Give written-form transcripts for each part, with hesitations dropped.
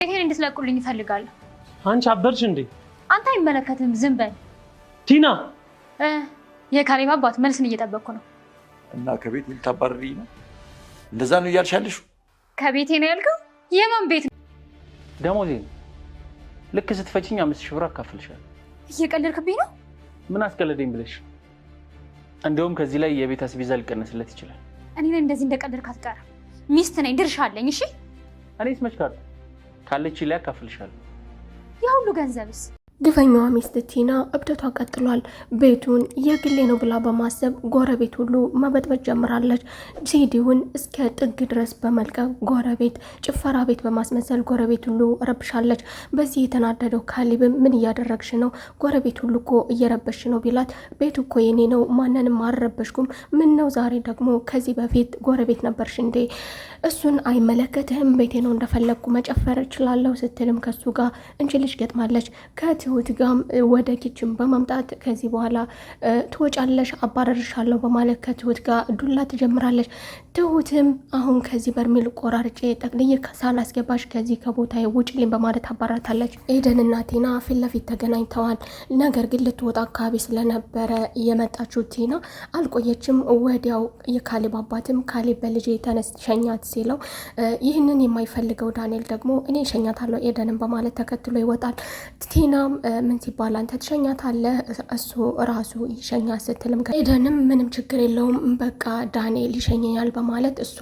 ይሄን እንድትለቁልኝ እፈልጋለሁ። አንቺ አበርሽ እንዴ? አንተ አይመለከትም፣ ዝም በል። ቲና የካሌብ አባት መልስን እየጠበቅኩ ነው። እና ከቤት ልታባርሪኝ ነው? እንደዛ ነው እያልሽ ያለሽው? ከቤቴ ነው ያልከው? የማን ቤት ነው? ደሞዜ ነው። ልክ ስትፈቺኝ 5,000 ብር አካፍልሻለሁ። እየቀለድክብኝ ነው? ምን አስቀለደኝ ብለሽ? እንደውም ከዚህ ላይ የቤት አስቤዛ ሊቀነስለት ይችላል። እኔ እንደዚህ እንደቀለድክ አትቀርም። ሚስት ነኝ፣ ድርሻ አለኝ። እሺ እኔስ መች ካለች ላይ አካፍልሻለሁ። የሁሉ ገንዘብስ? ግፈኛዋ ሚስት ቲና እብደቷ ቀጥሏል። ቤቱን የግሌ ነው ብላ በማሰብ ጎረቤት ሁሉ መበጥበጥ ጀምራለች። ሲዲውን እስከ ጥግ ድረስ በመልቀቅ ጎረቤት ጭፈራ ቤት በማስመሰል ጎረቤት ሁሉ ረብሻለች። በዚህ የተናደደው ካሌብም ምን እያደረግሽ ነው? ጎረቤት ሁሉ እኮ እየረበሽ ነው ቢላት፣ ቤቱ እኮ የኔ ነው፣ ማንንም አልረበሽኩም። ምን ነው ዛሬ ደግሞ? ከዚህ በፊት ጎረቤት ነበርሽ እንዴ? እሱን አይመለከትህም፣ ቤቴ ነው፣ እንደፈለግኩ መጨፈር እችላለሁ ስትልም ከሱ ጋር እንችልሽ ገጥማለች። ትሁት ጋም ወደ ኪችን በማምጣት ከዚህ በኋላ ትወጫለሽ፣ አባረርሻለሁ በማለት ከትሁት ጋር ዱላ ትጀምራለች። ትሁትም አሁን ከዚህ በርሜል ቆራርጬ ጠቅልዬ ሳላስገባሽ ከዚህ ከቦታ ውጭልኝ በማለት አባራታለች። ኤደንና ቲና ፊት ለፊት ተገናኝተዋል። ነገር ግን ልትወጣ አካባቢ ስለነበረ የመጣችው ቲና አልቆየችም። ወዲያው የካሌብ አባትም ካሌብ በልጄ ተነስ ሸኛት ሲለው ይህንን የማይፈልገው ዳንኤል ደግሞ እኔ ሸኛታለሁ ኤደንን በማለት ተከትሎ ይወጣል። ቲና ምን ሲባል አንተ ትሸኛታለህ እሱ ራሱ ይሸኛት ስትልም ኤደንም ምንም ችግር የለውም በቃ ዳንኤል ይሸኘኛል በማለት እሷ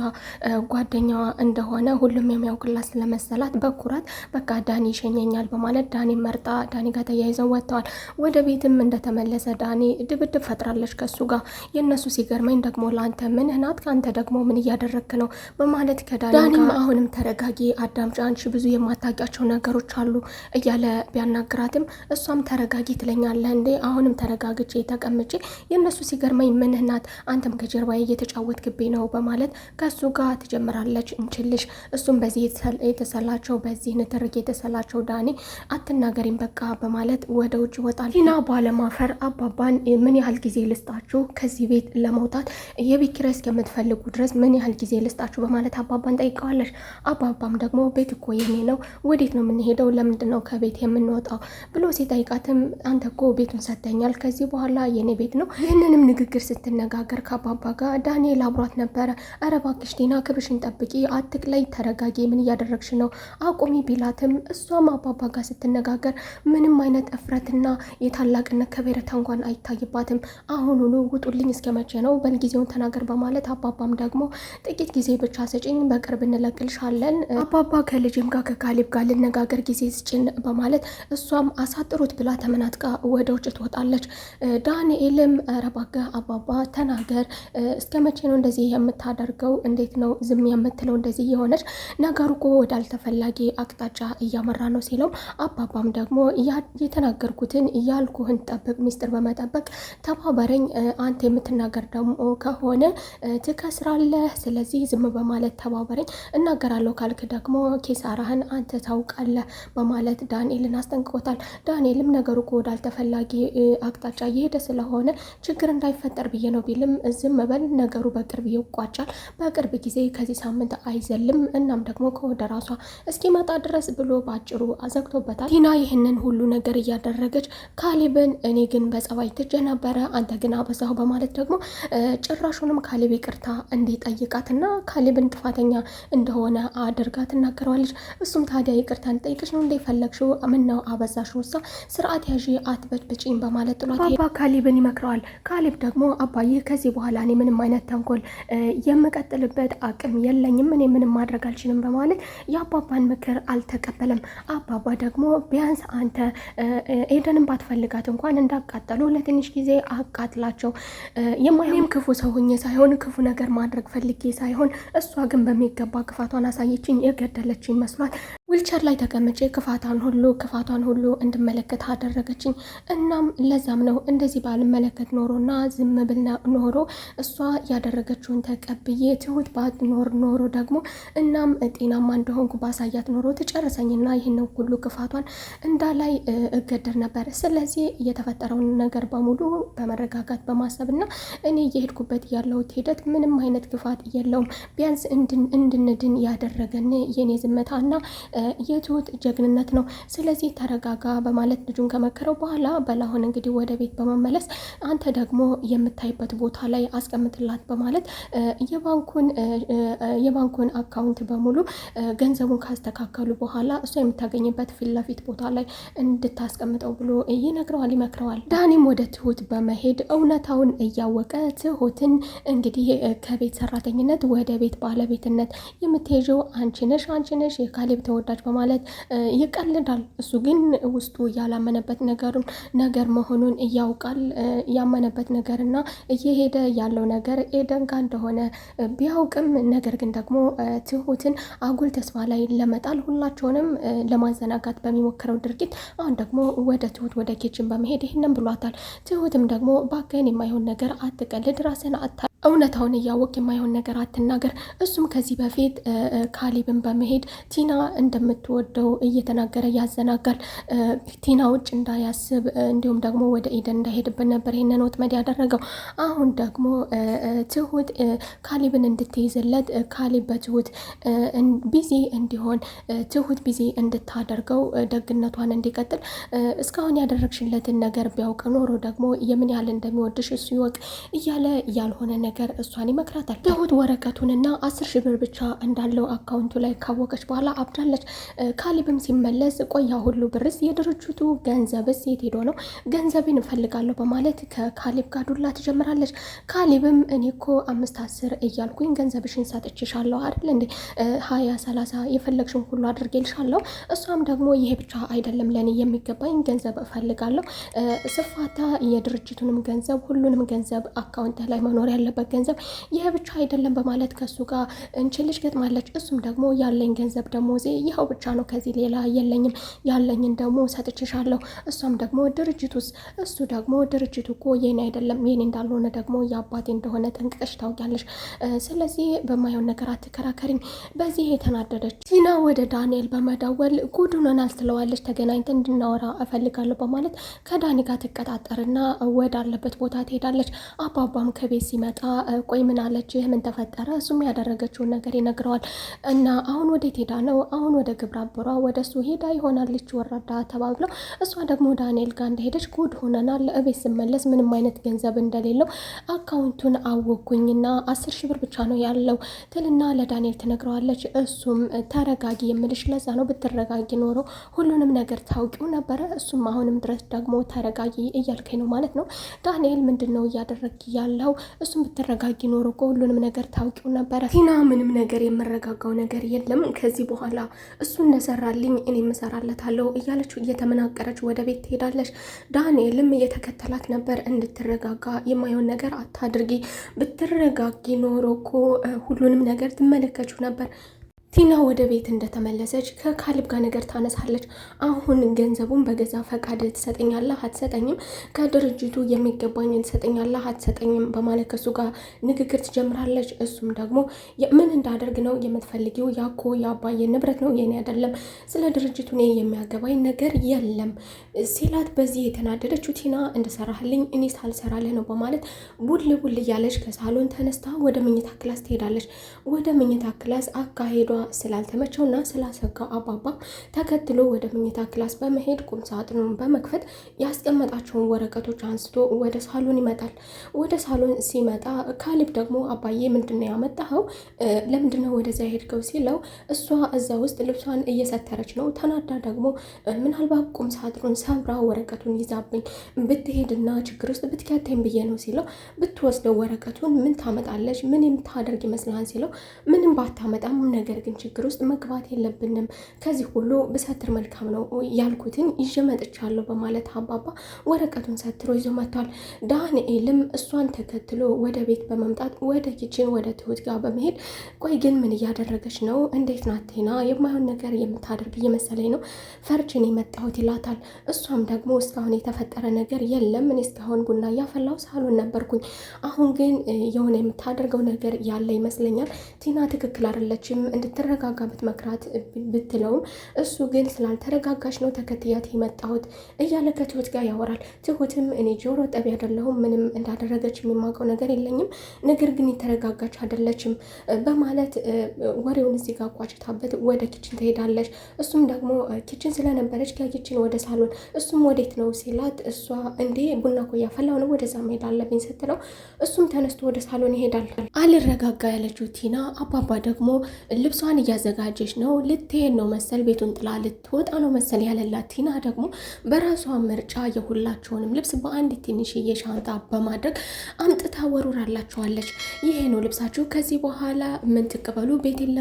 ጓደኛዋ እንደሆነ ሁሉም የሚያውቅላት ስለመሰላት በኩራት በቃ ዳኒ ይሸኘኛል በማለት ዳኒ መርጣ ዳኒ ጋር ተያይዘው ወጥተዋል። ወደ ቤትም እንደተመለሰ ዳኒ ድብድብ ፈጥራለች ከሱ ጋር። የነሱ ሲገርመኝ ደግሞ ለአንተ ምን ናት ከአንተ ደግሞ ምን እያደረግክ ነው በማለት ከዳኒም አሁንም ተረጋጊ አዳምጪ አንቺ ብዙ የማታውቂያቸው ነገሮች አሉ እያለ ቢያናግራትም እሷም ተረጋጊ ትለኛለህ እንዴ? አሁንም ተረጋግቼ ተቀምጬ የነሱ ሲገርመኝ ምንህ ናት አንተም ከጀርባዬ እየተጫወትክብኝ ነው በማለት ከሱ ጋር ትጀምራለች። እንችልሽ እሱም በዚህ የተሰላቸው በዚህ ንትርክ የተሰላቸው ዳኒ አትናገሪም በቃ በማለት ወደ ውጭ ይወጣል። ቲና ባለማፈር አባባን ምን ያህል ጊዜ ልስጣችሁ ከዚህ ቤት ለመውጣት የቤት ኪራይ እስከምትፈልጉ ድረስ ምን ያህል ጊዜ ልስጣችሁ በማለት አባባን ጠይቀዋለች። አባባም ደግሞ ቤት እኮ የኔ ነው፣ ወዴት ነው የምንሄደው? ለምንድን ነው ከቤት የምንወጣው ብሎ ሲጠይቃትም አንተ እኮ ቤቱን ሰጥተኛል፣ ከዚህ በኋላ የኔ ቤት ነው። ይህንንም ንግግር ስትነጋገር ከአባባ ጋር ዳንኤል አብሯት ነበረ። ኧረ እባክሽ ቲና ክብርሽን ጠብቂ፣ አትቅለይ፣ ተረጋጊ፣ ምን እያደረግሽ ነው አቁሚ ቢላትም እሷም አባባ ጋር ስትነጋገር ምንም አይነት እፍረትና የታላቅነት ከበረታ እንኳን አይታይባትም። አሁኑኑ ውጡልኝ፣ እስከ መቼ ነው? በልጊዜውን ተናገር በማለት አባባም ደግሞ ጥቂት ጊዜ ብቻ ስጭኝ፣ በቅርብ እንለቅልሻለን። አባባ ከልጅም ጋር ከካሌብ ጋር ልነጋገር ጊዜ ስጭን በማለት እሷም አሳጥሩት ብላ ተመናጥቃ ወደ ውጭ ትወጣለች። ዳንኤልም ኧረ እባክህ አባባ ተናገር፣ እስከ መቼ ነው እንደዚህ የምታደርገው? እንዴት ነው ዝም የምትለው? እንደዚህ የሆነች ነገሩ እኮ ወዳልተፈላጊ አቅጣጫ እያመራ ነው ሲለው አባባም ደግሞ የተናገርኩትን ያልኩህን ጠብቅ፣ ሚስጥር በመጠበቅ ተባበረኝ፣ አንተ የምትናገር ደግሞ ከሆነ ትከስራለህ፣ ስለዚህ ዝም በማለት ተባበረኝ፣ እናገራለሁ ካልክ ደግሞ ኪሳራህን አንተ ታውቃለህ በማለት ዳንኤልን አስጠንቅቆታል። ዳንኤልም ነገሩ እኮ ወዳልተፈላጊ አቅጣጫ እየሄደ ስለሆነ ችግር እንዳይፈጠር ብዬ ነው ቢልም ዝም በል፣ ነገሩ በቅርብ ይቋጫል፣ በቅርብ ጊዜ ከዚህ ሳምንት አይዘልም፣ እናም ደግሞ ከወደ ራሷ እስኪመጣ ድረስ ብሎ ባጭሩ አዘግቶበታል። ቲና ይህንን ሁሉ ነገር እያደረገች ካሌብን እኔ ግን በጸባይ ትጀ ነበረ አንተ ግን አበዛሁ በማለት ደግሞ ጭራሹንም ካሌብ ይቅርታ እንዲጠይቃትና ካሌብን ጥፋተኛ እንደሆነ አድርጋ ትናገረዋለች። እሱም ታዲያ ይቅርታ እንጠይቅሽ ነው እንደፈለግሽው ምነው አበዛሽ ውሳ ስርዓት ያዢ አትበጭብጭኝ በማለት ጥሏት አባ ካሌብን ይመክረዋል። ካሌብ ደግሞ አባዬ ከዚህ በኋላ እኔ ምንም አይነት ተንኮል የምቀጥልበት አቅም የለኝም፣ እኔ ምንም ማድረግ አልችልም በማለት የአባባን ምክር አልተቀበለም። አባባ ደግሞ ቢያንስ አንተ ኤደንን ባትፈልጋት እንኳን እንዳቃጠሉ ለትንሽ ጊዜ አቃጥላቸው፣ የማይሆን ክፉ ሰው ሆኜ ሳይሆን ክፉ ነገር ማድረግ ፈልጌ ሳይሆን እሷ ግን በሚገባ ክፋቷን አሳየችኝ፣ የገደለችኝ መስሏት ዊልቸር ላይ ተቀምጬ ክፋቷን ሁሉ እንድመለከት አደረገችኝ። እናም ለዛም ነው እንደዚህ ባልመለከት ኖሮና ዝም ብል ኖሮ እሷ ያደረገችውን ተቀብዬ ትሁት ኖሮ ደግሞ እናም ጤናማ እንደሆንኩ ባሳያት ኖሮ ትጨርሰኝና ይህንን ሁሉ ክፋቷን እንዳላይ እገደር ነበር። ስለዚህ የተፈጠረውን ነገር በሙሉ በመረጋጋት በማሰብና እኔ እየሄድኩበት ያለሁት ሂደት ምንም አይነት ክፋት የለውም፣ ቢያንስ እንድንድን ያደረገን የኔ ዝምታና የትሁት ጀግንነት ነው። ስለዚህ ተረጋጋ በማለት ልጁን ከመከረው በኋላ በላሁን እንግዲህ ወደ ቤት በመመለስ አንተ ደግሞ የምታይበት ቦታ ላይ አስቀምጥላት በማለት የባንኩን አካውንት በሙሉ ገንዘቡን ካስተካከሉ በኋላ እሷ የምታገኝበት ፊት ለፊት ቦታ ላይ እንድታስቀምጠው ብሎ ይነግረዋል፣ ይመክረዋል። ዳኒም ወደ ትሁት በመሄድ እውነታውን እያወቀ ትሁትን እንግዲህ ከቤት ሰራተኝነት ወደ ቤት ባለቤትነት የምትሄጂው አንቺ ነሽ የካሌብ ተወዳጅ በማለት ይቀልዳል። እሱ ግን ውስጡ ያላመነበት ነገር መሆኑን ያውቃል። ያመነበት ነገርና እየሄደ ያለው ነገር ኤደን ጋር እንደሆነ ቢያውቅም ነገር ግን ደግሞ ትሁትን አጉል ተስፋ ላይ ለመጣል ሁላቸውንም ለማዘናጋት በሚሞክረው ድርጊት አሁን ደግሞ ወደ ትሁት ወደ ኪችን በመሄድ ይህንን ብሏታል። ትሁትም ደግሞ ባከን የማይሆን ነገር አትቀልድ፣ ራስን እውነታውን እያወቅ የማይሆን ነገር አትናገር። እሱም ከዚህ በፊት ካሌብን በመሄድ ቲና እንደምትወደው እየተናገረ ያዘናጋል። ቲና ውጭ እንዳያስብ እንዲሁም ደግሞ ወደ ኤደን እንዳይሄድብን ነበር ይህንን ወጥመድ ያደረገው። አሁን ደግሞ ትሁት ካሌብን እንድትይዝለት ካሌብ በትሁት ቢዚ እንዲሆን ትሁት ቢዚ እንድታደርገው ደግነቷን እንዲቀጥል እስካሁን ያደረግሽለትን ነገር ቢያውቅ ኖሮ ደግሞ የምን ያህል እንደሚወድሽ እሱ ይወቅ እያለ ያልሆነ ነገር እሷን ይመክራታል። ትሁት ወረቀቱንና 10 ሺህ ብር ብቻ እንዳለው አካውንቱ ላይ ካወቀች በኋላ አብዳለች። ካሌብም ሲመለስ ቆያ ሁሉ ብርስ የድርጅቱ ገንዘብስ የት ሄዶ ነው? ገንዘቤን እፈልጋለሁ በማለት ከካሌብ ጋር ዱላ ትጀምራለች። ካሌብም እኔ እኮ 5-10 እያልኩኝ ገንዘብሽን ሰጥቼሻለሁ አይደል እንዴ 20-30 የፈለግሽን ሁሉ አድርጌልሻለሁ። እሷም ደግሞ ይሄ ብቻ አይደለም ለኔ የሚገባኝ ገንዘብ እፈልጋለሁ፣ ስፋታ የድርጅቱንም ገንዘብ ሁሉንም ገንዘብ አካውንት ላይ መኖር ያለበት ገንዘብ ይሄ ብቻ አይደለም በማለት ከሱ ጋር እንችልሽ ገጥማለች። እሱም ደግሞ ያለኝ ገንዘብ ደሞዜ ይኸው ብቻ ነው፣ ከዚህ ሌላ የለኝም፣ ያለኝን ደግሞ ሰጥቼሻለሁ። እሷም ደግሞ ድርጅቱስ? እሱ ደግሞ ድርጅቱ እኮ የኔ አይደለም፣ የኔ እንዳልሆነ ደግሞ የአባቴ እንደሆነ ጠንቅቀሽ ታውቂያለሽ። ስለዚህ በማይሆን ነገር አትከራከሪኝ። በዚህ የተናደደች ቲና ወደ ዳንኤል በመደወል ጉድ ሆነናል ትለዋለች። ተገናኝተን እንድናወራ እፈልጋለሁ በማለት ከዳኒ ጋር ትቀጣጠርና ወዳለበት ቦታ ትሄዳለች። አባባም ከቤት ሲመጣ ቆይ ምን አለችህ? ምን ተፈጠረ? እሱም ያደረገችውን ነገር ይነግረዋል። እና አሁን ወዴት ሄዳ ነው? አሁን ወደ ግብረ አበሯ ወደ እሱ ሄዳ ይሆናለች ወራዳ ተባብለው፣ እሷ ደግሞ ዳንኤል ጋር እንደሄደች ጉድ ሆነናል፣ እቤት ስመለስ ምንም አይነት ገንዘብ እንደሌለው አካውንቱን አወኩኝና 10 ሺህ ብር ብቻ ነው ያለው ትልና ለዳንኤል ትነግረዋለች። እሱም ተረጋጊ የምልሽ ለዛ ነው፣ ብትረጋጊ ኖሮ ሁሉንም ነገር ታውቂው ነበረ። እሱም አሁንም ድረስ ደግሞ ተረጋጊ እያልከኝ ነው ማለት ነው። ዳንኤል ምንድን ነው እያደረግ ያለው? እሱም ብትረጋጊ ኖሮ እኮ ሁሉንም ነገር ታውቂው ነበረ። ቲና ምንም ነገር የምረጋጋው ነገር የለም፣ ከዚህ በኋላ እሱ እንደሰራልኝ እኔ እሰራለታለሁ እያለች እየተመናቀረች ወደ ቤት ትሄዳለች። ዳንኤልም እየተከተላት ነበር። እንድትረጋጋ የማይሆን ነገር አታድርጊ፣ ብትረጋጊ ኖሮ እኮ ሁሉንም ነገር ትመለከችው ነበር። ቲና ወደ ቤት እንደተመለሰች ከካሌብ ጋር ነገር ታነሳለች። አሁን ገንዘቡን በገዛ ፈቃድ ትሰጠኛለህ አትሰጠኝም? ከድርጅቱ የሚገባኝን ትሰጠኛለህ አትሰጠኝም? በማለት ከሱ ጋር ንግግር ትጀምራለች። እሱም ደግሞ ምን እንዳደርግ ነው የምትፈልጊው? ያኮ የአባዬ ንብረት ነው የኔ አይደለም፣ ስለ ድርጅቱ እኔ የሚያገባኝ ነገር የለም ሲላት፣ በዚህ የተናደደችው ቲና እንደሰራህልኝ እኔ ሳልሰራልህ ነው በማለት ቡል እያለች ከሳሎን ተነስታ ወደ መኝታ ክላስ ትሄዳለች። ወደ መኝታ ክላስ አካሄዷ ስላልተመቸውና ስላሰጋው አባባ ተከትሎ ወደ መኝታ ክላስ በመሄድ ቁም ሳጥኑን በመክፈት ያስቀመጣቸውን ወረቀቶች አንስቶ ወደ ሳሎን ይመጣል። ወደ ሳሎን ሲመጣ ካሌብ ደግሞ አባዬ ምንድነው ያመጣኸው? ለምንድነው ወደዛ ሄድከው ሲለው እሷ እዛ ውስጥ ልብሷን እየሰተረች ነው። ተናዳ ደግሞ ምናልባት ቁም ሳጥኑን ሰብራ ወረቀቱን ይዛብኝ ብትሄድና ችግር ውስጥ ብትከተኝ ብዬ ነው ሲለው፣ ብትወስደው ወረቀቱን ምን ታመጣለች? ምን የምታደርግ ይመስልሃል ሲለው፣ ምንም ባታመጣም ነገር ግን ችግር ውስጥ መግባት የለብንም፣ ከዚህ ሁሉ ብሰትር መልካም ነው ያልኩትን ይዤ መጥቻለሁ በማለት አባባ ወረቀቱን ሰትሮ ይዞ መጥቷል። ዳንኤልም እሷን ተከትሎ ወደ ቤት በመምጣት ወደ ኪችን ወደ ትሁት ጋር በመሄድ ቆይ ግን ምን እያደረገች ነው? እንዴት ናት ቲና? የማይሆን ነገር የምታደርግ እየመሰለኝ ነው፣ ፈርችን የመጣሁት ይላታል። እሷም ደግሞ እስካሁን የተፈጠረ ነገር የለም፣ እኔ እስካሁን ቡና እያፈላሁ ሳሎን ነበርኩኝ፣ አሁን ግን የሆነ የምታደርገው ነገር ያለ ይመስለኛል። ቲና ትክክል አይደለችም፣ እንድትረጋጋ ብትመክራት ብትለውም እሱ ግን ስላልተረጋጋች ነው ተከትያት የመጣሁት እያለ ከትሁት ጋር ያወራል። ትሁትም እኔ ጆሮ ጠቢ አይደለሁም፣ ምንም እንዳደረገች የሚማቀው ነገር የለኝም፣ ነገር ግን የተረጋጋች አይደለችም በማለት ወሬውን እዚህ ጋር ቋጭታበት ወደ ኪችን ትሄዳለች። እሱም ደግሞ ኪችን ስለነበረች ከኪችን ወደ ሳሎን፣ እሱም ወዴት ነው ሲላት እሷ እንዴ ቡና እኮ እያፈላሁ ነው ወደዛ መሄድ አለብኝ ስትለው እሱም ተነስቶ ወደ ሳሎን ይሄዳል። አልረጋጋ ያለችው ቲና አባባ ደግሞ ልብሷን እያዘጋጀች ነው፣ ልትሄድ ነው መሰል፣ ቤቱን ጥላ ልትወጣ ነው መሰል ያለላት ቲና ደግሞ በራሷ ምርጫ የሁላቸውንም ልብስ በአንድ ትንሽዬ ሻንጣ በማድረግ አምጥታ ወሩራላቸዋለች። ይሄ ነው ልብሳችሁ፣ ከዚህ በኋላ ምን ትቀበሉ፣ ቤቴን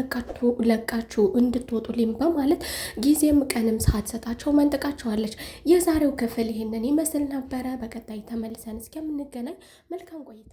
ለቃችሁ እንድትወጡልኝ በማለት ጊዜም ቀንም ሳትሰጣቸው መንጠቃቸዋለች። የዛሬው ክፍል ይህንን ይመስል ነበረ። በቀጣይ ተመልሰን እስከምንገናኝ መልካም ቆይታ